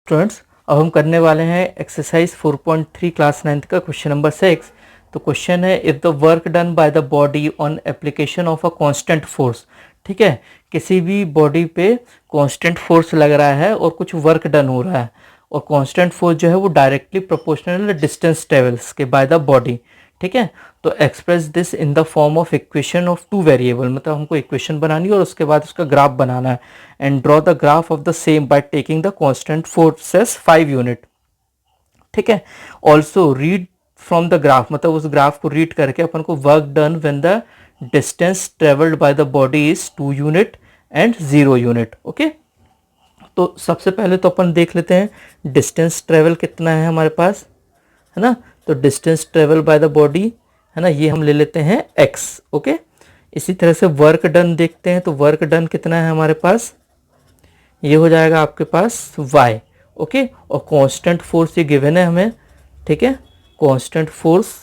Students, अब हम करने वाले हैं एक्सरसाइज 4.3 क्लास 9th का क्वेश्चन नंबर 6। तो क्वेश्चन है, if the work done by the body on application of a constant force. ठीक है, किसी भी बॉडी पे कांस्टेंट फोर्स लग रहा है और कुछ वर्क डन हो रहा है, और कांस्टेंट फोर्स जो है वो डायरेक्टली प्रोपोर्शनल डिस्टेंस ट्रेवल्स के बाय द बॉडी। ठीक है, तो express this in the form of equation of two variable, मतलब हमको इक्वेशन बनानी है और उसके बाद उसका ग्राफ बनाना है। And draw the graph of the same by taking the constant force as 5 unit. ठीक है, also read from the graph, मतलब उस ग्राफ को रीड करके अपन को work done when the distance travelled by the body is 2 unit and 0 unit. Okay, तो सबसे पहले तो अपन देख लेते हैं डिस्टेंस ट्रेवल कितना है हमारे पास, है ना। तो distance travel by the body, है ना, ये हम ले लेते हैं x। ओके, इसी तरह से वर्क डन देखते हैं, तो वर्क डन कितना है हमारे पास, ये हो जाएगा आपके पास y। ओके, और कांस्टेंट फोर्स ये गिवन है हमें। ठीक है, constant force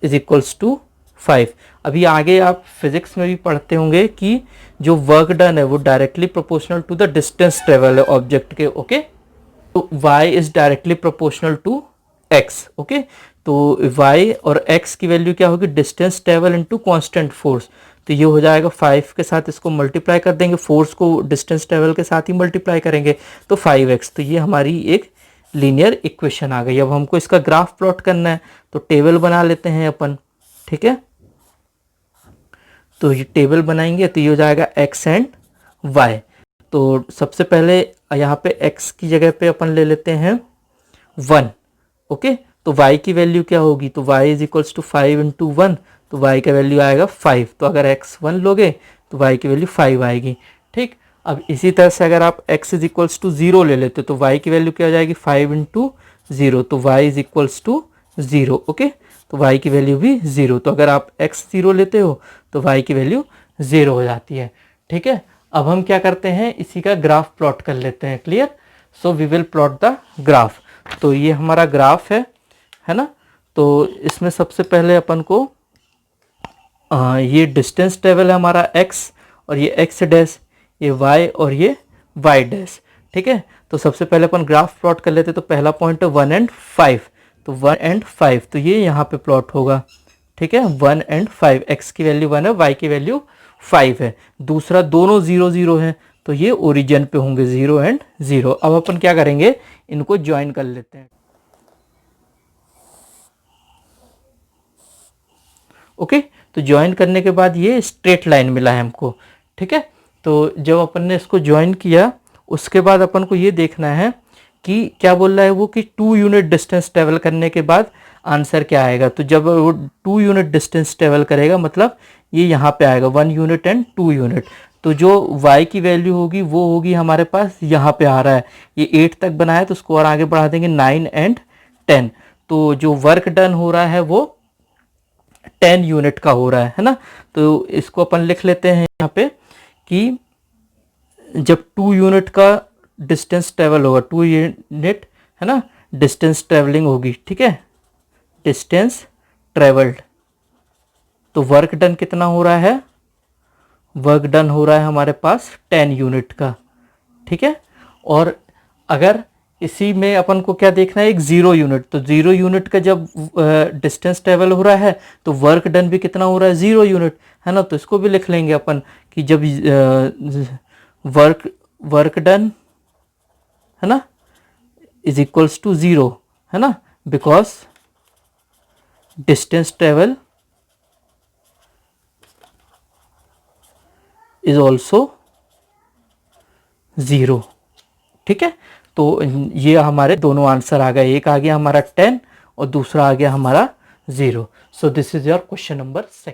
is equals to 5। अभी आगे आप फिजिक्स में भी पढ़ते होंगे कि जो वर्क डन है वो directly proportional to the distance travel है ऑब्जेक्ट के। ओके, तो y is directly proportional to x। Okay, तो y और x की वैल्यू क्या होगी, distance travel into constant force. तो ये हो जाएगा 5 के साथ इसको मल्टीप्लाई कर देंगे, फोर्स को डिस्टेंस ट्रेवल के साथ ही मल्टीप्लाई करेंगे तो 5x। तो ये हमारी एक लीनियर इक्वेशन आ गई। अब हमको इसका ग्राफ प्लॉट करना है, तो टेबल बना लेते हैं अपन। ठीक है, तो ये टेबल बनाएंगे, तो ये हो जाएगा x एंड y। तो सबसे पहले यहाँ पे x की जगह पे अपन ले लेते हैं 1। ओके, तो y की वैल्यू क्या होगी, तो y is equals to 5 into 1, तो y का वैल्यू आएगा 5। तो अगर x 1 लोगे तो y की वैल्यू 5 आएगी। ठीक, अब इसी तरह से अगर आप x इज इक्वल्स टू 0 ले लेते तो y की वैल्यू क्या हो जाएगी, 5 इंटू 0, तो y is equals to 0। Okay, तो y की वैल्यू भी 0। तो अगर आप x 0 लेते हो तो y की वैल्यू 0 हो जाती है। ठीक है, अब हम क्या करते हैं, इसी का ग्राफ प्लॉट कर लेते हैं। Clear, so we will plot the graph. तो ये हमारा ग्राफ है ना। तो इसमें सबसे पहले अपन को ये डिस्टेंस ट्रेवल है हमारा x, और ये x डैश, ये y और ये y डैश। ठीक है, तो सबसे पहले अपन ग्राफ प्लॉट कर लेते, तो पहला पॉइंट है 1 एंड 5, तो 1 एंड 5, तो ये यहाँ पे प्लॉट होगा। ठीक है, 1 एंड 5, x की वैल्यू 1 है, y की वैल्यू 5 है। दूसरा दोनों 0 0 है, तो ये ओरिजिन पे होंगे 0 एंड 0। अब अपन क्या करेंगे, इनको ज्वाइन कर लेते हैं। ओके, तो ज्वाइन करने के बाद ये स्ट्रेट लाइन मिला है हमको। ठीक है, तो जब अपन ने इसको ज्वाइन किया उसके बाद अपन को ये देखना है कि क्या बोल रहा है वो, कि 2 यूनिट डिस्टेंस ट्रेवल करने के बाद आंसर क्या आएगा। तो जब वो 2 यूनिट डिस्टेंस ट्रेवल करेगा मतलब ये यहाँ पे आएगा 1 यूनिट एंड 2 यूनिट। तो जो y की वैल्यू होगी वो होगी हमारे पास यहाँ पे आ रहा है, ये 8 तक बनाया तो उसको और आगे बढ़ा देंगे 9 एंड 10। तो जो वर्क डन हो रहा है वो 10 यूनिट का हो रहा है ना। तो इसको अपन लिख लेते हैं यहाँ पे कि जब 2 यूनिट का डिस्टेंस ट्रेवल होगा, 2 यूनिट है ना डिस्टेंस ट्रेवलिंग होगी। ठीक है, डिस्टेंस ट्रेवल्ड, तो वर्क डन कितना हो रहा है, वर्क डन हो रहा है हमारे पास 10 यूनिट का। ठीक है, और अगर इसी में अपन को क्या देखना है, एक 0 यूनिट, तो 0 यूनिट का जब डिस्टेंस ट्रेवल हो रहा है तो वर्क डन भी कितना हो रहा है, 0 यूनिट, है ना। तो इसको भी लिख लेंगे अपन कि जब वर्क डन है ना इज इक्वल्स टू 0, है ना, because distance travel is also 0। ठीक है, तो ये हमारे दोनों आंसर आ गए, एक आ गया हमारा 10 और दूसरा आ गया हमारा 0। So this is your question number 6।